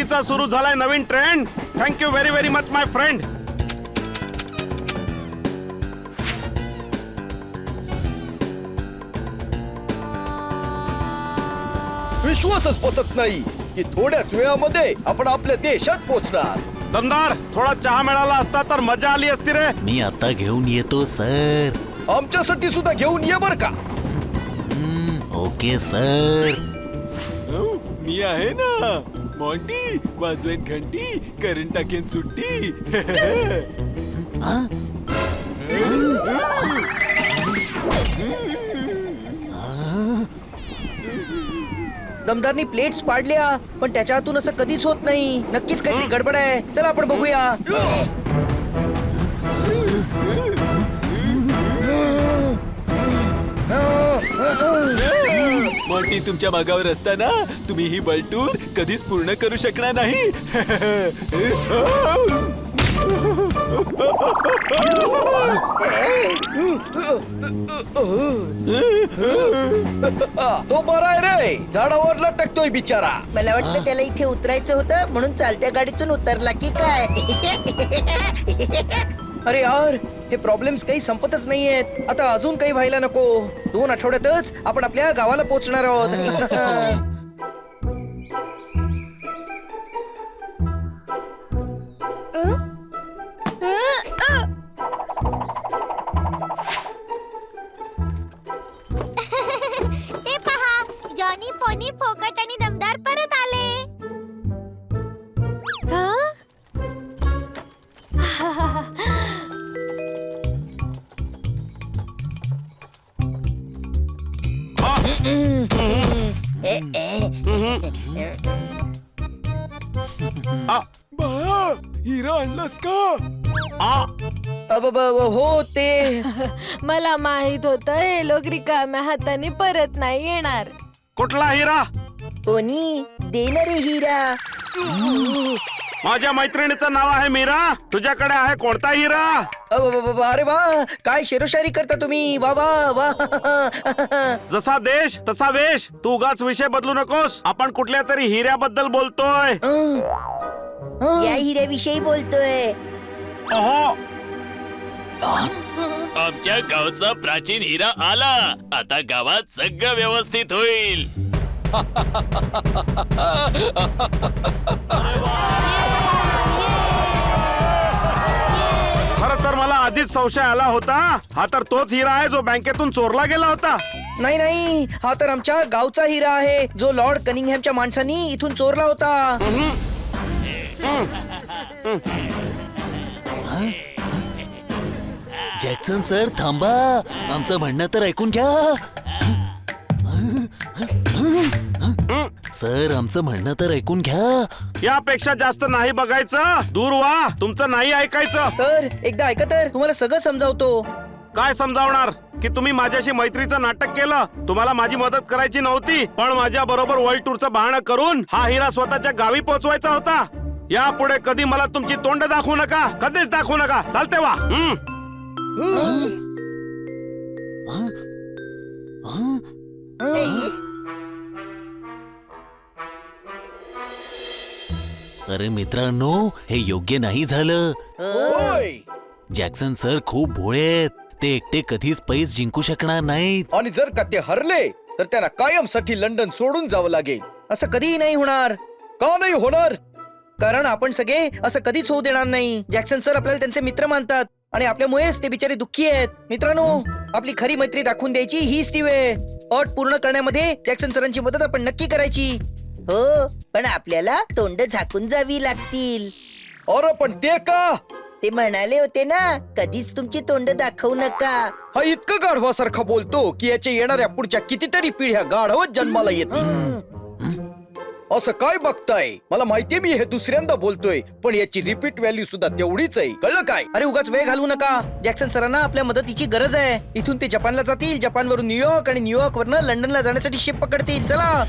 वाहतुकीचा सुरू झालाय नवीन trend. Thank you very very much my friend. विश्वासच बसत नाही की थोड्याच वेळामध्ये आपण आपल्या देशात पोहोचणार. दमदार, थोडा चहा मिळाला असता तर मजा आली असती रे. मी आता घेऊन येतो सर. आमच्यासाठी सुद्धा घेऊन ये बर का. Okay sir. मी आहे ना मॉन्टी. वाजवेन घंटी, करून टाकेन सुट्टी. दमदारनी प्लेट्स पाडल्या पण त्याच्या हातून असं कधीच होत नाही. नक्कीच काहीतरी गडबड आहे. चला आपण बघूया. मॉन्टी तुमच्या मागावर असताना तुम्ही ही बलटूर कधीच पूर्ण करू शकणार नाही. तो बरा आहे रे. झाडावर लटकतोय बिचारा. मला वाटतं त्याला इथे उतरायचं होतं म्हणून चालत्या गाडीतून उतरला की काय. अरे यार, हे प्रॉब्लेम्स काही संपतच नाहीयेत. आता अजून काही व्हायला नको. 2 आठवड्यातच आपण आपल्या गावाला पोहोचणार आहोत. ते पहा, जॉनी पोनी फोकट आणि दमदार परत आले. बा, हिरा आणलास का? हो ते मला माहित होत हे लोक रिकाम्या हाताने परत नाही येणार. कुठला हिरा? कोणी देणारे हिरा. माझ्या मैत्रिणीचं नाव आहे मीरा. तुझ्याकडे आहे कोणता हिरा? अरे वा, काय शेरोशायरी करता तुम्ही. वा वा वा. जसा देश तसा वेश. तू उगाच विषय बदलू नकोस. आपण कुठल्या तरी हिऱ्याबद्दल बोलतोय. या हिऱ्याविषयी बोलतोय. अहो, आमच्या गावचा प्राचीन हिरा आला. आता गावात सगळं व्यवस्थित होईल. खरं तर मला आधीच संशय आला होता. हा तर तोच हिरा आहे जो बँकेतून चोरला गेला होता. नाही नाही, हा तर आमच्या गावचा हिरा आहे जो लॉर्ड कनिंगहॅमच्या माणसांनी इथून चोरला होता. जॅक्सन सर थांबा. आमचं म्हणणं तर ऐकून घ्या. सर आमचं म्हणणं तर ऐकून घ्या. यापेक्षा जास्त नाही बघायचं. दूर व्हा. तुमचं नाही ऐकायचं. तर एकदा ऐका तर तुम्हाला सगळं समजावतो. काय समजावणार? की तुम्ही माझ्याशी मैत्रीचं नाटक केलं. तुम्हाला माझी मदत करायची नव्हती, पण माझ्या बरोबर वर्ल्ड टूरचं बहाणं करून हा हिरा स्वतःच्या गावी पोहोचवायचा होता. यापुढे कधी मला तुमची तोंड दाखवू नका. कधीच दाखवू नका. चालते वा. अरे मित्रांनो, हे योग्य नाही झालं. होय. जॅक्सन सर खूप भोळे आहेत. ते एकटे कधीच पैस जिंकू शकणार नाहीत. आणि जर का ते हरले तर त्यांना कायमसाठी लंडन सोडून जावं लागेल. असं कधीही नाही होणार. का नाही होणार? कारण आपण सगळे असं कधीच होऊ देणार नाही. जॅक्सन सर आपल्याला त्यांचे मित्र मानतात आणि आपल्यामुळेच ते बिचारे दुःखी आहेत. मित्रांनो, आपली खरी मैत्री दाखवून द्यायची हीच ती वेळ. अट पूर्ण करण्यामध्ये जॅक्सन सरांची मदत आपण नक्की करायची. हो, पण आपल्याला तोंड झाकून जावी लागतील. अरे पण ते का? ते म्हणाले होते ना, कधीच तुमची तोंड दाखवू नका. हा इतकं गाढवासारखा बोलतो की याच्या येणाऱ्या पुढच्या कितीतरी पिढ्या गाढवच जन्माला येतील. असं काय बघताय? मला माहितीये मी हे दुसऱ्यांदा बोलतोय, पण याची रिपीट व्हॅल्यू सुद्धा तेवढीच आहे. कळलं काय? अरे उगाच वेळ घालवू नका. जॅक्सन सरांना आपल्या मदतीची गरज आहे. इथून ते जपानला जातील. जपानवरून न्यूयॉर्क आणि न्यूयॉर्क वरनं लंडनला जाण्यासाठी शिप पकडतील. चला.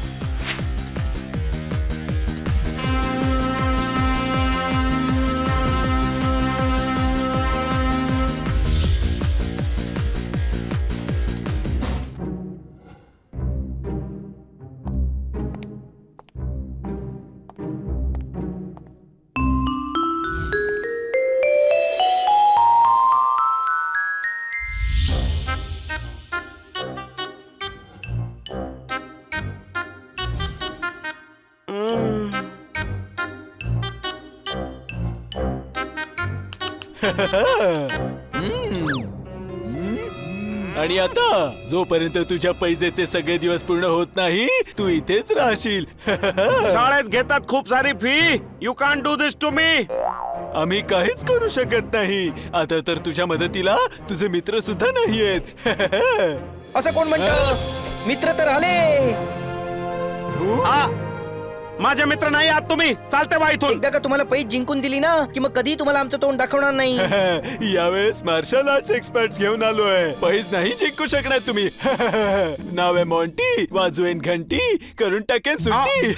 आणि आता जोपर्यंत तुझ्या पैजेचे सगळे दिवस पूर्ण होत नाही तू इथेच राहशील. शाळेत घेतात खूप सारी fee. You can do this to me. आम्ही काहीच करू शकत नाही. आता तर तुझ्या मदतीला तुझे मित्र सुद्धा नाहीयेत. असं कोण म्हणतं? मित्र तर आले. माझे मित्र नाही आहात तुम्ही. चालते बा इथून. एकदा का तुम्हाला पैज जिंकून दिली ना की मग कधी तुम्हाला आमचं तोंड दाखवणार नाही. यावेळेस मार्शल आर्ट्स एक्सपर्ट घेऊन आलोय. पैज नाही जिंकू शकणार तुम्ही. नाव आहे मॉन्टी. वाजवेन घंटी करून टाकेन सुट्टी.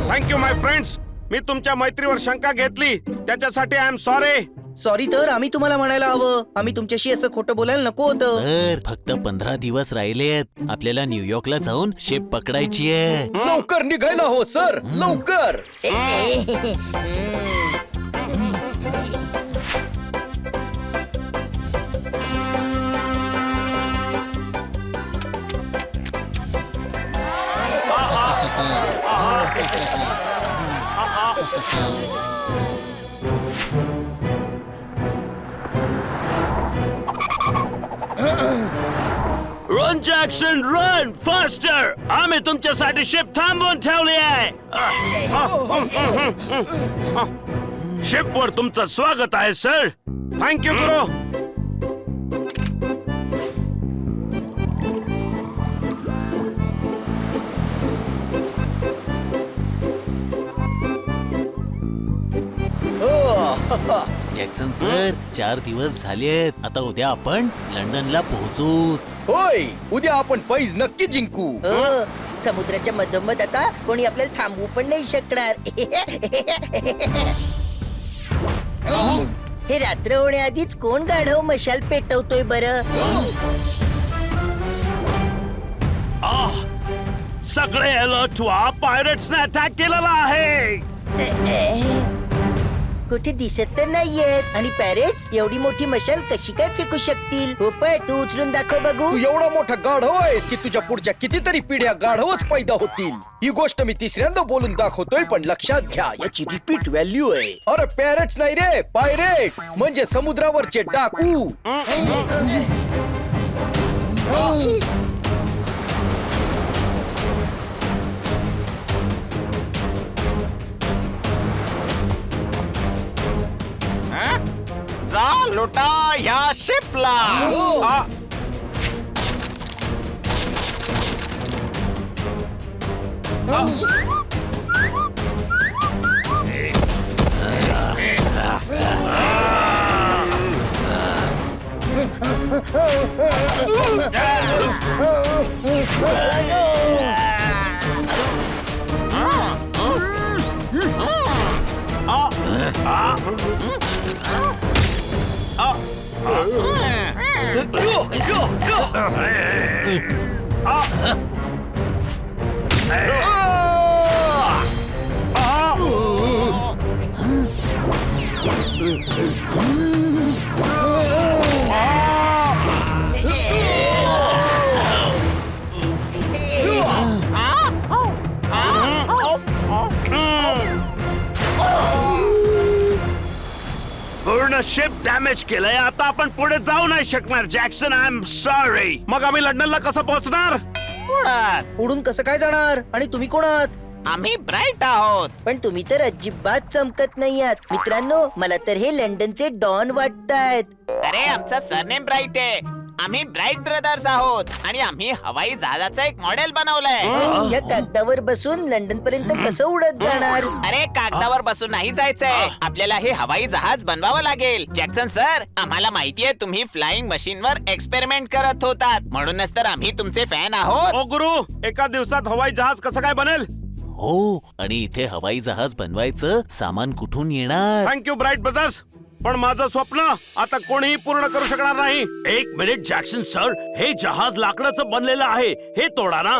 थँक्यू माय फ्रेंड्स. मी तुमच्या मैत्रीवर शंका घेतली त्याच्यासाठी आय एम सॉरी. सॉरी तर आम्ही तुम्हाला म्हणायला हवं. आम्ही तुमच्याशी असं खोटं बोलायला नको होतं. सर फक्त 15 दिवस राहिलेत. आपल्याला न्यूयॉर्कला जाऊन शिप पकडायची आहे. लवकर निघायला हवं सर. लवकर. Run Jackson run faster. आम्ही तुमच्यासाठी शिप थांबवून ठेवली आहे. शिप वर तुमचं स्वागत आहे सर. थँक्यू गुरु. जॅक्सन सर 4 दिवस झालेत. आता उद्या आपण लंडनला पोहोचूच. होय, उद्या आपण पैज नक्की जिंकू. हो, समुद्राच्या मधोमध आता कोणी आपल्याला थांबवू पण नाही शकणार. हे रात्र होण्याआधीच कोण गाढव मशाल पेटवतोय बरं? सगळे अलर्ट व्हा. पायरेट्सने अटॅक केलेला आहे. कुठे दिसत तर नाहीयेत. आणि पॅरेट्स एवढी मोठी मशाल कशी काय फेकू शकतील? पोपट तू उचलून दाखव बघू. तू एवढा मोठा गाढव आहेस की तुझ्या पुढच्या कितीतरी पिढ्या गाढवच पैदा होतील. ही गोष्ट मी तिसऱ्यांदा बोलून दाखवतोय पण लक्षात घ्या याची रिपीट व्हॅल्यू आहे. अरे पॅरेट्स नाही रे, पायरेट म्हणजे समुद्रावरचे डाकू. जा लुटा ह्या शिपला. पूर्ण शिप डॅमेज केलंय. आता आपण पुढे जाऊ नाही शकणार. Jackson, I am sorry. मग आम्ही लंडनला कसं पोहोचणार? उडून कसं काय जाणार? आणि तुम्ही कोण आहात? आम्ही ब्राईट आहोत. पण तुम्ही तर अजिबात चमकत नाही आहात मित्रांनो. मला तर हे लंडनचे डॉन वाटतायत. अरे आमचा सरनेम ब्राईट आहे. आम्ही ब्राईट ब्रदर्स आहोत आणि आम्ही हवाई जहाजाचं एक मॉडेल बनवलंय. या कागदावर बसून लंडन पर्यंत कसं उडत जाणार? अरे कागदावर बसून नाही जायचंय. आपल्याला हे हवाई जहाज बनवावं लागेल. जॅक्सन सर, आम्हाला माहितीये तुम्ही फ्लाइंग मशीनवर एक्सपेरिमेंट करत होतात, म्हणूनच तर आम्ही तुमचे फॅन आहोत. ओ गुरु, एका दिवसात हवाई जहाज कसं काय बनेल? हो, आणि इथे हवाई जहाज बनवायचं सामान कुठून येणार? Thank you bright brothers. पण माझं स्वप्न आता कोणीही पूर्ण करू शकणार नाही. एक मिनिट जॅक्सन सर, हे जहाज लाकडाचं बनलेलं आहे. हे तोडा ना.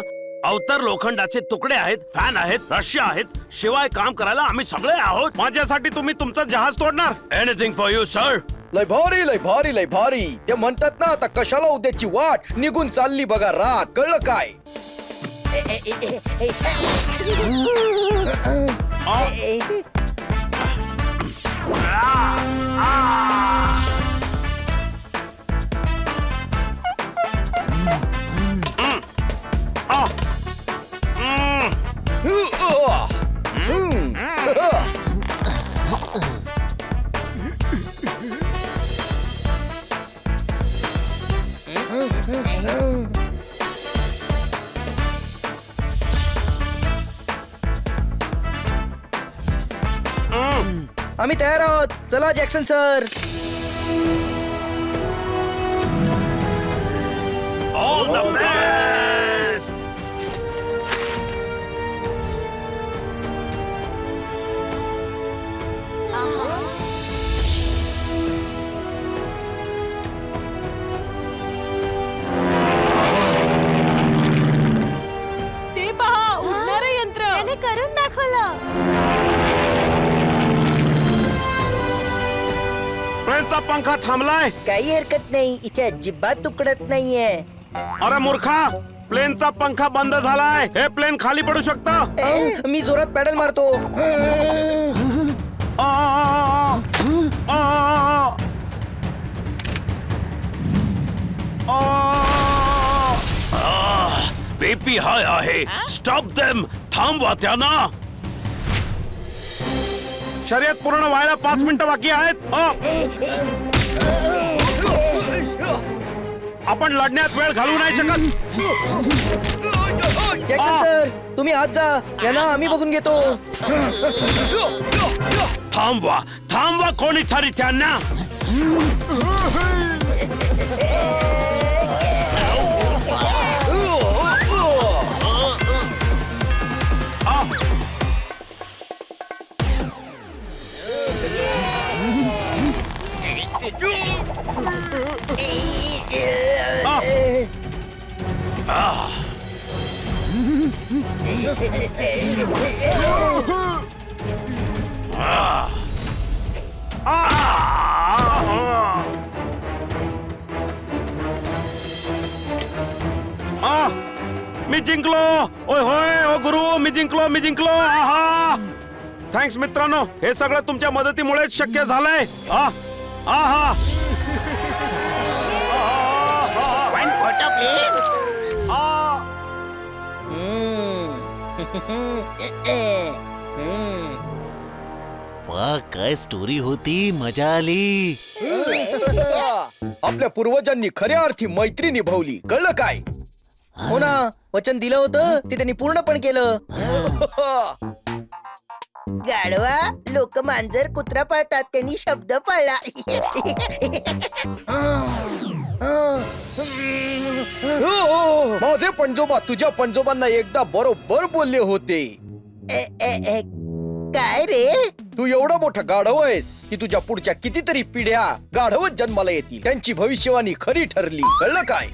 अवतर लोखंडाचे तुकडे आहेत, फॅन आहेत, रश्या आहेत. शिवाय काम करायला आम्ही सगळे आहोत. माझ्यासाठी तुम्ही तुमचं जहाज तोडणार? Anything for you sir. लय भारी लय भारी लय भारी. ते म्हणतात ना, आता कशाला उद्याची वाट निघून चालली बघा रात. कळलं काय? आम्ही तयार आहोत. चला Jackson sir. All the best. ते पहा, उडणारं यंत्र. त्याने करून दाखवलं. प्लेनचा पंखा थांबलाय. काही हरकत नाही. इथे अजिबात तुकडत नाहीये. अरे मूर्खा, प्लेनचा पंखा बंद झालाय. हे प्लेन खाली पडू शकतं. मी जोरात पॅडल मारतो. बीपी हाय आहे. Stop them. थांबवा त्यांना. शर्यत पूर्ण व्हायला 5 मिनिटं बाकी आहेत. आपण लढण्यात वेळ घालवू नाही शकत. जॅक्सन सर, तुम्ही आत जा. यांना आम्ही बघून घेतो. थांबवा थांबवा कोणीतरी त्यांना. मी जिंकलो. ओय होय ओ गुरु, मी जिंकलो मी जिंकलो. आहा, थँक्स मित्रांनो. हे सगळं तुमच्या मदतीमुळेच शक्य झालंय. आहा, वन फोटो प्लीज. वा, काय स्टोरी होती. मजा आली. आपल्या पूर्वजांनी खऱ्या अर्थी मैत्री निभावली. कळलं काय? हो ना, वचन दिलं होतं ते त्यांनी पूर्ण पण केलं. गाढवा, लोक मांजर कुत्रा पाळतात, त्यांनी शब्द पाळला. माझे पंजोबा तुझ्या पंजोबांना एकदा बरोबर बोलले होते. काय रे? तू एवढा मोठा गाढव आहेस की तुझ्या पुढच्या कितीतरी पिढ्या गाढवच जन्माला येतील. त्यांची भविष्यवाणी खरी ठरली. कळलं काय?